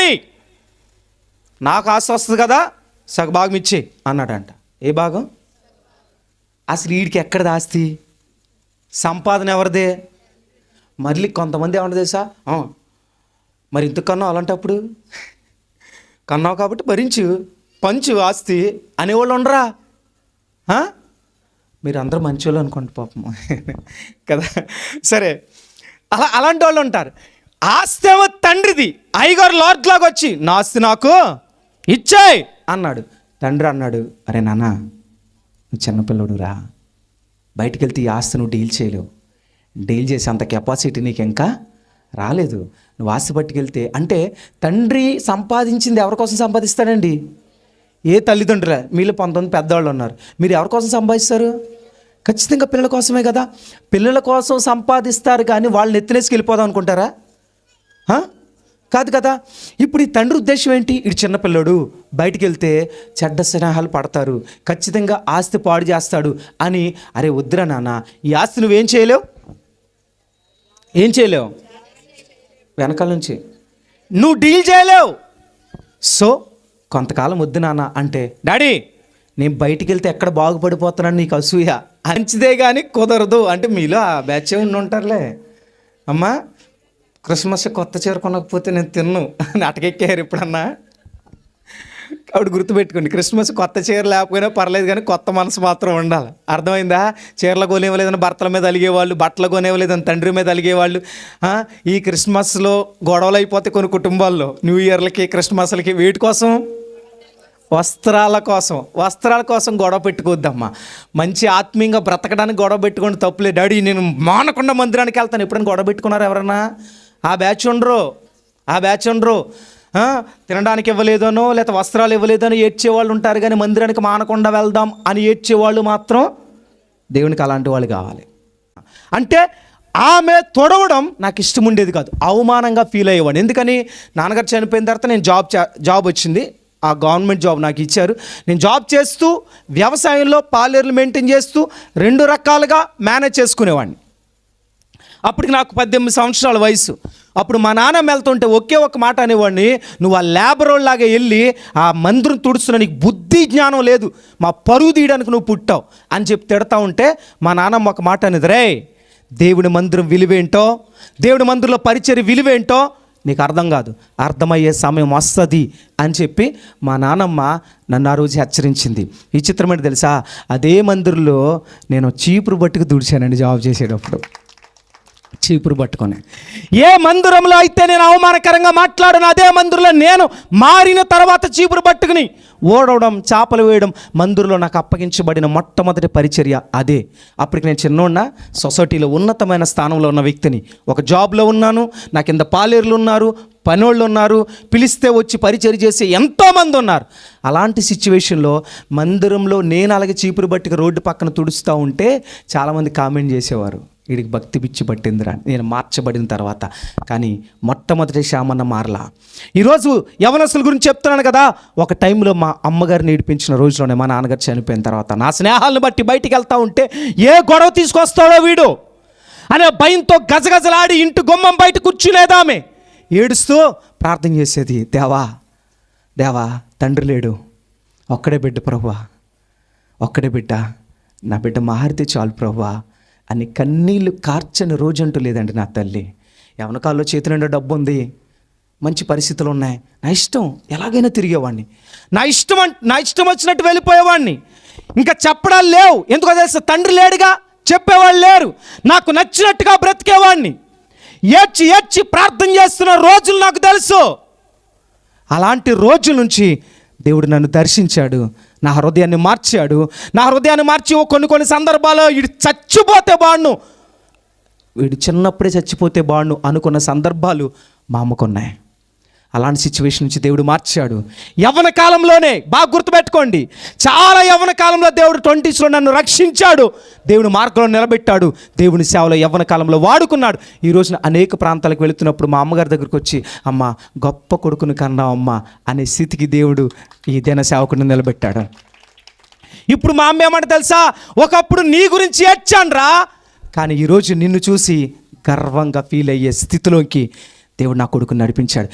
Daddy నాకు ఆస్తి వస్తుంది కదా సగ భాగం ఇచ్చే అన్నాడంట. ఏ భాగం? అసలు వీడికి ఎక్కడిది ఆస్తి? సంపాదన ఎవరిదే? మళ్ళీ కొంతమంది ఏమన్నా తెలుసా, మరి ఇంతకన్నా అలాంటప్పుడు కన్నావు కాబట్టి భరించు, పంచు ఆస్తి అనేవాళ్ళు ఉండరా? మీరు అందరూ మంచోళ్ళు అనుకోండి పాపం కదా. సరే, అలాంటి వాళ్ళు ఉంటారు. ఆస్తి ఏమో తండ్రిది. అయ్యగారు లార్డ్లాగా వచ్చి నా ఆస్తి నాకు ఇచ్చాయి అన్నాడు. తండ్రి అన్నాడు, అరే నాన్న నువ్వు చిన్నపిల్లడు రా, బయటికి వెళ్తే ఈ ఆస్తి నువ్వు డీల్ చేయలేవు, డీల్ చేసే అంత కెపాసిటీ నీకు ఇంకా రాలేదు, నువ్వు ఆస్తి పట్టుకెళ్తే. అంటే తండ్రి సంపాదించింది ఎవరి కోసం సంపాదిస్తాడండి? ఏ తల్లిదండ్రులే, మీలో 19 పెద్దవాళ్ళు ఉన్నారు, మీరు ఎవరి కోసం సంపాదిస్తారు? ఖచ్చితంగా పిల్లల కోసమే కదా. పిల్లల కోసం సంపాదిస్తారు కానీ వాళ్ళని ఎత్తినేసుకు వెళ్ళిపోదాం అనుకుంటారా? కాదు కదా. ఇప్పుడు ఈ తండ్రి ఉద్దేశం ఏంటి? ఇటు చిన్నపిల్లడు బయటికి వెళ్తే చెడ్డ స్నేహాలు పడతారు, ఖచ్చితంగా ఆస్తి పాడు చేస్తాడు అని. అరే వద్దురా నాన్న, ఈ ఆస్తి నువ్వేం చేయలేవు, ఏం చేయలేవు, వెనకాల నుంచి నువ్వు డీల్ చేయలేవు. సో కొంతకాలం వద్దు నాన్న అంటే, డాడీ నేను బయటికి వెళ్తే ఎక్కడ బాగుపడిపోతున్నాను నీకు అసూయ, మంచిదే కానీ కుదరదు అంటే. మీలో ఆ బ్యాచ్ ఉండి ఉంటారులే. అమ్మా క్రిస్మస్ కొత్త చీర కొనకపోతే నేను తిన్ను అటకెక్కారు ఎప్పుడన్నా. కాబట్టి గుర్తుపెట్టుకోండి, క్రిస్మస్ కొత్త చీర లేకపోయినా పర్లేదు కానీ కొత్త మనసు మాత్రం ఉండాలి. అర్థమైందా? చీరలు కొనేవలేదని భర్తల మీద అలిగేవాళ్ళు, బట్టలు కొనేవలేదని తండ్రి మీద అలిగేవాళ్ళు. ఈ క్రిస్మస్లో గొడవలు అయిపోతే కొన్ని కుటుంబాల్లో న్యూ ఇయర్లకి క్రిస్మస్లకి వేటి కోసం? వస్త్రాల కోసం గొడవ పెట్టుకోవద్దమ్మా. మంచి ఆత్మీయంగా బ్రతకడానికి గొడవ పెట్టుకోండి, తప్పులే. డాడీ నేను మానకుండా మందిరానికి వెళ్తాను, ఎప్పుడైనా గొడవ పెట్టుకున్నారు ఎవరన్నా? ఆ బ్యాచ్ ఉండరు. తినడానికి ఇవ్వలేదనో లేకపోతే వస్త్రాలు ఇవ్వలేదనో ఏడ్చేవాళ్ళు ఉంటారు, కానీ మందిరానికి మానకుండా వెళ్దాం అని ఏడ్చేవాళ్ళు మాత్రం దేవునికి అలాంటి వాళ్ళు కావాలి. అంటే ఆమె తొడవడం నాకు ఇష్టం ఉండేది కాదు, అవమానంగా ఫీల్ అయ్యేవాడు. ఎందుకని? నాన్నగారు చనిపోయిన తర్వాత నేను జాబ్ వచ్చింది, ఆ గవర్నమెంట్ జాబ్ నాకు ఇచ్చారు. నేను జాబ్ చేస్తూ వ్యవసాయంలో పాలేర్లు మెయింటైన్ చేస్తూ 2 రకాలుగా మేనేజ్ చేసుకునేవాడిని. అప్పటికి నాకు 18 సంవత్సరాల వయసు. అప్పుడు మా నాన్న వెళ్తుంటే ఒకే ఒక మాట అనేవాడిని, నువ్వు ఆ లేబరోళ్ళలాగా వెళ్ళి ఆ మందిరం తుడుస్తున్నా, నీకు బుద్ధి జ్ఞానం లేదు, మా పరువు తీయడానికి నువ్వు పుట్టావు అని చెప్పి తిడతా ఉంటే మా నాన్నమ్మ ఒక మాట అనేది, రే దేవుడి మందిరం విలువేంటో, దేవుడి మందిరంలో పరిచర్య విలువేంటో నీకు అర్థం కాదు, అర్థమయ్యే సమయం వస్తుంది అని చెప్పి మా నాన్నమ్మ నన్ను ఆ రోజు హెచ్చరించింది. ఈ చిత్రమేంటి తెలుసా? అదే మందిరంలో నేను చీపురు పట్టుకు తుడిచానండి జాబ్ చేసేటప్పుడు. చీపురు పట్టుకొని ఏ మందిరంలో అయితే నేను అవమానకరంగా మాట్లాడాను, అదే మందిరంలో నేను మారిన తర్వాత చీపురు పట్టుకుని ఓడవడం, చేపలు వేయడం మందిరంలో నాకు అప్పగించబడిన మొట్టమొదటి పరిచర్య అదే. అప్పటికి నేను చిన్నోడినా, సొసైటీలో ఉన్నతమైన స్థానంలో ఉన్న వ్యక్తిని, ఒక జాబ్లో ఉన్నాను, నా కింద పాలేర్లు ఉన్నారు, పనోళ్ళు ఉన్నారు, పిలిస్తే వచ్చి పరిచర్య చేసే ఎంతోమంది ఉన్నారు. అలాంటి సిచ్యువేషన్లో మందిరంలో నేను అలాగే చీపురు బట్టికి రోడ్డు పక్కన తుడుస్తూ ఉంటే చాలామంది కామెంట్ చేసేవారు, వీడికి భక్తి పిచ్చి పట్టిందిరా నేను మార్చబడిన తర్వాత. కానీ మొట్టమొదటి శ్యామన్న మారలా. ఈరోజు యవనస్తుల గురించి చెప్తున్నాను కదా. ఒక టైంలో మా అమ్మగారు నేర్పించిన రోజులోనే మా నాన్నగారు చనిపోయిన తర్వాత నా స్నేహాలను బట్టి బయటికి వెళ్తూ ఉంటే ఏ గొడవ తీసుకొస్తాడో వీడు అనే భయంతో గజగజలాడి ఇంటి గుమ్మం బయట కూర్చునేదామె ఏడుస్తూ ప్రార్థన చేసేది, దేవా తండ్రి లేడు, ఒక్కడే బిడ్డ ప్రభువా, ఒక్కడే బిడ్డ, నా బిడ్డ మారితే చాలు ప్రభువా అని కన్నీళ్ళు కార్చని రోజంటూ లేదండి నా తల్లి. యవనకాల్లో చేతి నిండా డబ్బు ఉంది, మంచి పరిస్థితులు ఉన్నాయి, నా ఇష్టం ఎలాగైనా తిరిగేవాడిని, నా ఇష్టం వచ్చినట్టు వెళ్ళిపోయేవాడిని. ఇంకా చెప్పడాలు లేవు, ఎందుకో తెలుసా? తండ్రి లేడుగా, చెప్పేవాళ్ళు లేరు. నాకు నచ్చినట్టుగా బ్రతికేవాడిని. ఏడ్చి ప్రార్థన చేస్తున్న రోజులు నాకు తెలుసు. అలాంటి రోజుల నుంచి దేవుడు నన్ను దర్శించాడు, నా హృదయాన్ని మార్చి కొన్ని సందర్భాల్లో వీడు చచ్చిపోతే బాడును, వీడు చిన్నప్పుడే చచ్చిపోతే బాడును అనుకున్న సందర్భాలు మా అమ్మకున్నాయి. అలాంటి సిచ్యువేషన్ నుంచి దేవుడు మార్చాడు. యవ్వన కాలంలోనే బాగా గుర్తుపెట్టుకోండి, చాలా యవ్వన కాలంలో దేవుడు 20sలో నన్ను రక్షించాడు, దేవుడు మార్గంలో నిలబెట్టాడు, దేవుని సేవలో యవ్వన కాలంలో వాడుకున్నాడు. ఈ రోజున అనేక ప్రాంతాలకు వెళుతున్నప్పుడు మా అమ్మగారి దగ్గరికి వచ్చి, అమ్మ గొప్ప కొడుకుని కన్నావు అమ్మ అనే స్థితికి దేవుడు ఈ దిన సేవకుని నిలబెట్టాడు. ఇప్పుడు మా అమ్మ ఏమంటే తెలుసా? ఒకప్పుడు నీ గురించి ఏడ్చానురా, కానీ ఈరోజు నిన్ను చూసి గర్వంగా ఫీల్ అయ్యే స్థితిలోకి దేవుడు నా కొడుకుని నడిపించాడు.